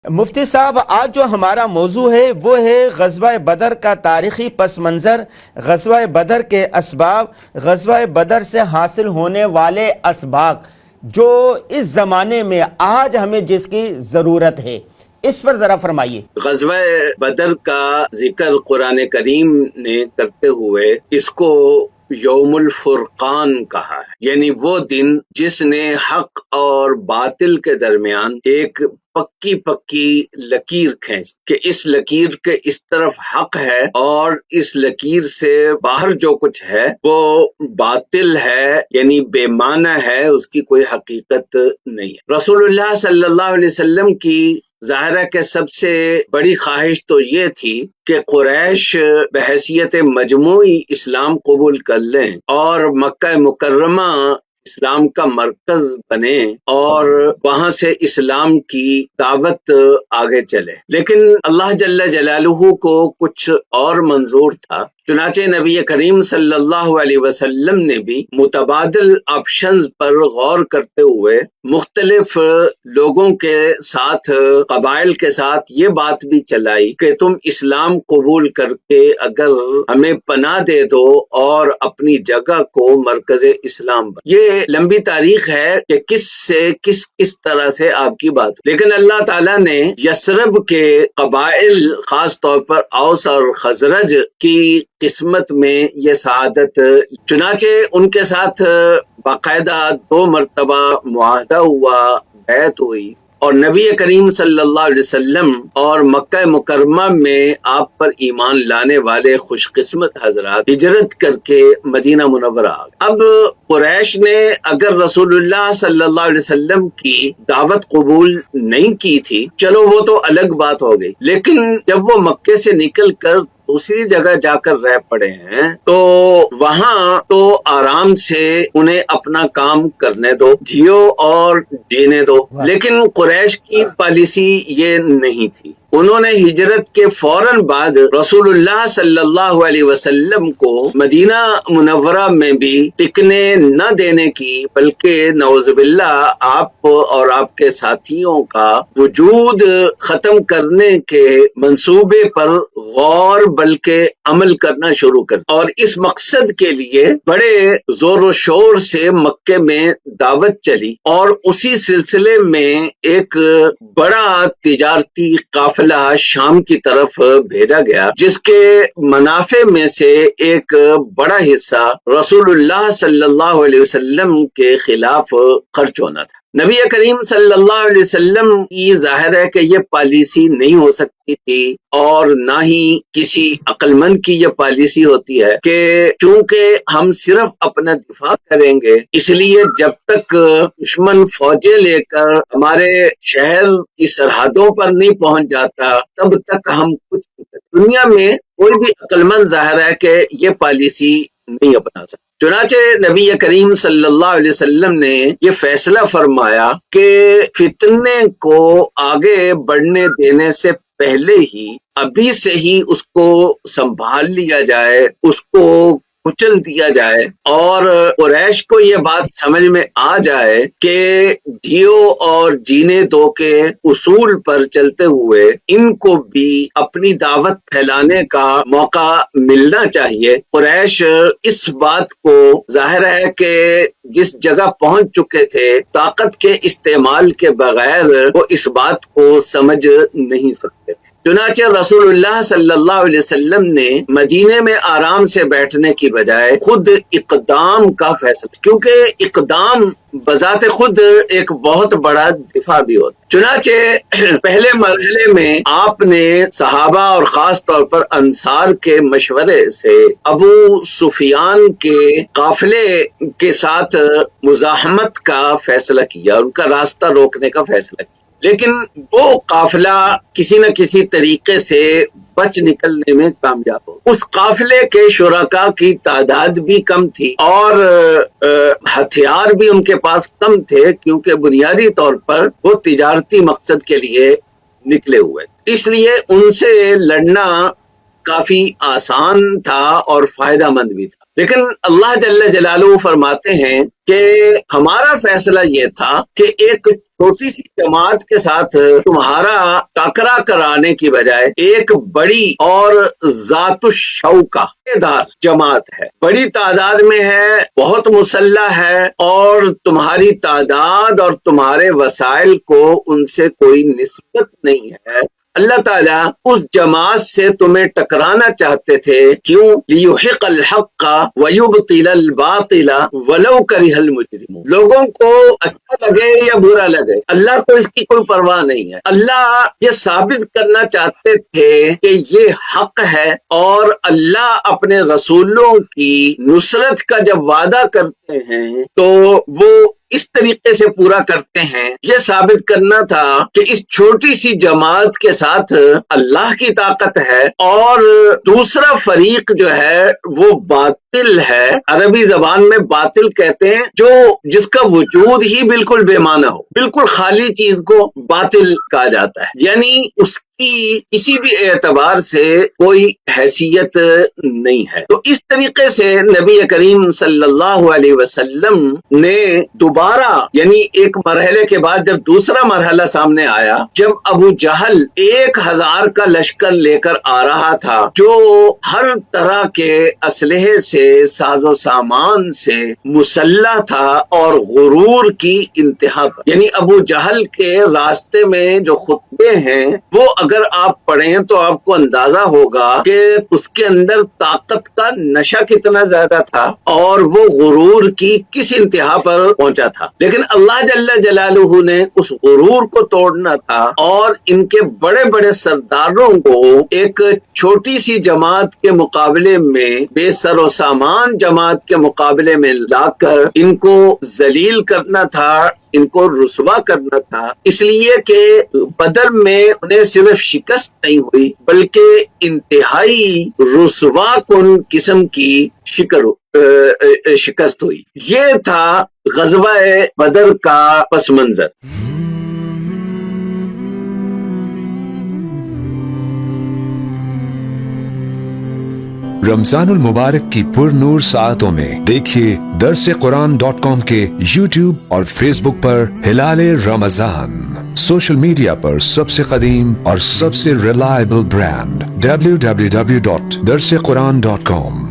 مفتی صاحب، آج جو ہمارا موضوع ہے وہ ہے غزوہ بدر کا تاریخی پس منظر، غزوہ بدر کے اسباب، غزوہ بدر سے حاصل ہونے والے اسباق جو اس زمانے میں آج ہمیں جس کی ضرورت ہے، اس پر ذرا فرمائیے۔ غزوہ بدر کا ذکر قرآن کریم نے کرتے ہوئے اس کو یوم الفرقان کہا ہے، یعنی وہ دن جس نے حق اور باطل کے درمیان ایک پکی لکیر کھینچ کہ اس لکیر کے اس طرف حق ہے اور اس لکیر سے باہر جو کچھ ہے وہ باطل ہے، یعنی بے معنی ہے، اس کی کوئی حقیقت نہیں ہے۔ رسول اللہ صلی اللہ علیہ وسلم کی ظاہر ہے کہ سب سے بڑی خواہش تو یہ تھی کہ قریش بحیثیت مجموعی اسلام قبول کر لیں اور مکہ مکرمہ اسلام کا مرکز بنے اور وہاں سے اسلام کی دعوت آگے چلے، لیکن اللہ جل جلالہ کو کچھ اور منظور تھا۔ چنانچہ نبی کریم صلی اللہ علیہ وسلم نے بھی متبادل آپشنز پر غور کرتے ہوئے مختلف لوگوں کے ساتھ، قبائل کے ساتھ یہ بات بھی چلائی کہ تم اسلام قبول کر کے اگر ہمیں پناہ دے دو اور اپنی جگہ کو مرکز اسلام بنا۔ یہ لمبی تاریخ ہے کہ کس طرح سے آپ کی بات، لیکن اللہ تعالیٰ نے یثرب کے قبائل خاص طور پر اوس اور خزرج کی قسمت میں یہ سعادت، چنانچہ ان کے ساتھ باقاعدہ 2 مرتبہ معاہدہ ہوا، بیعت ہوئی، اور نبی کریم صلی اللہ علیہ وسلم اور مکہ مکرمہ میں آپ پر ایمان لانے والے خوش قسمت حضرات ہجرت کر کے مدینہ منورہ آ گئے۔ اب قریش نے اگر رسول اللہ صلی اللہ علیہ وسلم کی دعوت قبول نہیں کی تھی، چلو وہ تو الگ بات ہو گئی، لیکن جب وہ مکے سے نکل کر دوسری جگہ جا کر رہ پڑے ہیں تو وہاں تو آرام سے انہیں اپنا کام کرنے دو، جیو اور جینے دو، لیکن قریش کی پالیسی یہ نہیں تھی۔ انہوں نے ہجرت کے فوراً بعد رسول اللہ صلی اللہ علیہ وسلم کو مدینہ منورہ میں بھی ٹکنے نہ دینے کی، بلکہ نعوذ باللہ آپ اور آپ کے ساتھیوں کا وجود ختم کرنے کے منصوبے پر غور بلکہ عمل کرنا شروع کر، اور اس مقصد کے لیے بڑے زور و شور سے مکے میں دعوت چلی، اور اسی سلسلے میں ایک بڑا تجارتی قافلہ شام کی طرف بھیجا گیا، جس کے منافع میں سے ایک بڑا حصہ رسول اللہ صلی اللہ علیہ وسلم کے خلاف خرچ ہونا تھا۔ نبی کریم صلی اللہ علیہ وسلم کی ظاہر ہے کہ یہ پالیسی نہیں ہو سکتی تھی، اور نہ ہی کسی عقل مند کی یہ پالیسی ہوتی ہے کہ چونکہ ہم صرف اپنا دفاع کریں گے، اس لیے جب تک دشمن فوجیں لے کر ہمارے شہر کی سرحدوں پر نہیں پہنچ جاتا تب تک ہم کچھ نہیں کرتے۔ دنیا میں کوئی بھی عقل مند ظاہر ہے کہ یہ پالیسی نہیں اپنا سکتا۔ چنانچہ نبی کریم صلی اللہ علیہ وسلم نے یہ فیصلہ فرمایا کہ فتنے کو آگے بڑھنے دینے سے پہلے ہی ابھی سے ہی اس کو سنبھال لیا جائے، اس کو کچل دیا جائے، اور قریش کو یہ بات سمجھ میں آ جائے کہ جیو اور جینے دو کے اصول پر چلتے ہوئے ان کو بھی اپنی دعوت پھیلانے کا موقع ملنا چاہیے۔ قریش اس بات کو ظاہر ہے کہ جس جگہ پہنچ چکے تھے طاقت کے استعمال کے بغیر وہ اس بات کو سمجھ نہیں سکتے تھے۔ چنانچہ رسول اللہ صلی اللہ علیہ وسلم نے مدینے میں آرام سے بیٹھنے کی بجائے خود اقدام کا فیصلہ، کیونکہ اقدام بذات خود ایک بہت بڑا دفاع بھی ہوتا۔ چنانچہ پہلے مرحلے میں آپ نے صحابہ اور خاص طور پر انصار کے مشورے سے ابو سفیان کے قافلے کے ساتھ مزاحمت کا فیصلہ کیا، ان کا راستہ روکنے کا فیصلہ کیا، لیکن وہ قافلہ کسی نہ کسی طریقے سے بچ نکلنے میں کامیاب ہو۔ اس قافلے کے شرکاء کی تعداد بھی کم تھی اور ہتھیار بھی ان کے پاس کم تھے، کیونکہ بنیادی طور پر وہ تجارتی مقصد کے لیے نکلے ہوئے، اس لیے ان سے لڑنا کافی آسان تھا اور فائدہ مند بھی تھا۔ لیکن اللہ جل جلالہ فرماتے ہیں کہ ہمارا فیصلہ یہ تھا کہ ایک چھوٹی سی جماعت کے ساتھ تمہارا ٹکرا کرانے کی بجائے ایک بڑی اور ذات الشوکہ دار جماعت ہے، بڑی تعداد میں ہے، بہت مسلح ہے، اور تمہاری تعداد اور تمہارے وسائل کو ان سے کوئی نسبت نہیں ہے۔ اللہ تعالیٰ اس جماعت سے تمہیں ٹکرانا چاہتے تھے، کیوں؟ لیحق الحق ویبطل الباطل ولو کرہ المجرمون۔ لوگوں کو اچھا لگے یا برا لگے، اللہ کو اس کی کوئی پرواہ نہیں ہے۔ اللہ یہ ثابت کرنا چاہتے تھے کہ یہ حق ہے، اور اللہ اپنے رسولوں کی نصرت کا جب وعدہ کرتے ہیں تو وہ اس طریقے سے پورا کرتے ہیں۔ یہ ثابت کرنا تھا کہ اس چھوٹی سی جماعت کے ساتھ اللہ کی طاقت ہے، اور دوسرا فریق جو ہے وہ باطل ہے۔ عربی زبان میں باطل کہتے ہیں جس کا وجود ہی بالکل بے معنی ہو، بالکل خالی چیز کو باطل کہا جاتا ہے، یعنی اس کی کسی بھی اعتبار سے کوئی حیثیت نہیں ہے۔ تو اس طریقے سے نبی کریم صلی اللہ علیہ وسلم نے دوبارہ، یعنی ایک مرحلے کے بعد جب دوسرا مرحلہ سامنے آیا، جب ابو جہل 1000 کا لشکر لے کر آ رہا تھا، جو ہر طرح کے اسلحے سے، ساز و سامان سے مسلح تھا اور غرور کی انتہا پر، یعنی ابو جہل کے راستے میں جو خطبے ہیں وہ اگر آپ پڑھیں تو آپ کو اندازہ ہوگا کہ اس کے اندر طاقت کا نشہ کتنا زیادہ تھا اور وہ غرور کی کس انتہا پر پہنچا تھا۔ لیکن اللہ جل جلالہ نے اس غرور کو توڑنا تھا، اور ان کے بڑے بڑے سرداروں کو ایک چھوٹی سی جماعت کے مقابلے میں، بے سر و سامان جماعت کے مقابلے میں لا کر ان کو ذلیل کرنا تھا، ان کو رسوا کرنا تھا۔ اس لیے کہ بدر میں انہیں صرف شکست نہیں ہوئی بلکہ انتہائی رسوا کن قسم کی شکست ہوئی۔ یہ تھا غزوہ بدر کا پس منظر۔ رمضان المبارک کی پر نور ساعتوں میں دیکھیے درسقرآن.com کے YouTube اور فیس بک پر ہلال رمضان، سوشل میڈیا پر سب سے قدیم اور سب سے ریلائبل برانڈ www.درسقرآن.com۔